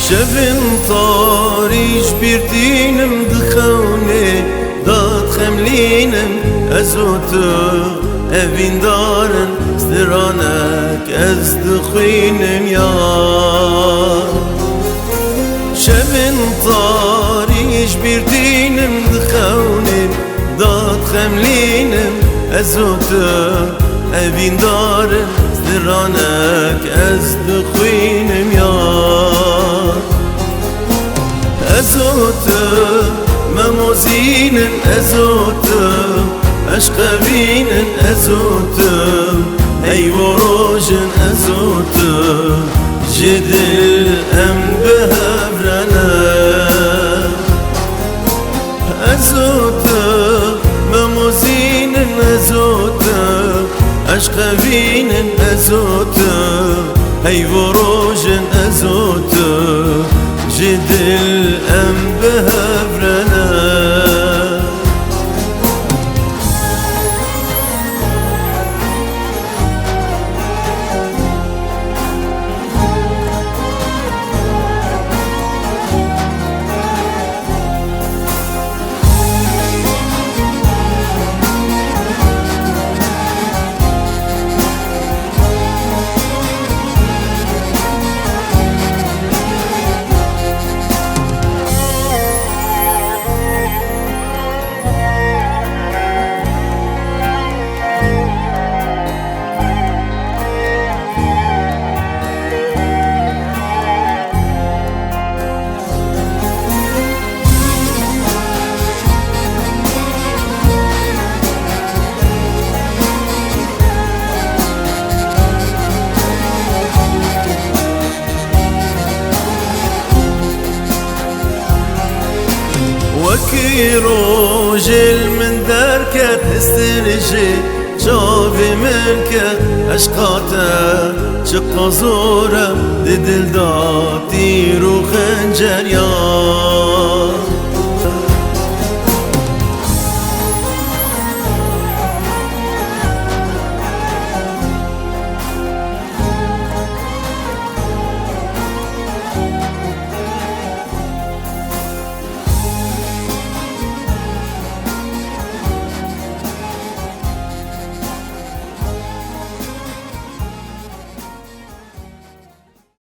شبن طاريش بيردينم دخوني داد خملينم أزوتو أبين دارن سترانك از دخوينم يار شبن طاريش بيردينم دخوني داد خملينم أزوتو أبين دارن سترانك از دخوينم يار أزوتو مموزين أزوتو أشقبين أزوتو أي وروجن أزوتو جدل أم بهبرنا أزوتو مموزين أزوتو أشقبين أزوتو أي وروجن أزوتو جدل أم بهبرنا وكي روجل من دركت استرجي شافي منك أشقاته شق زورة ددل داتير وخنجر يار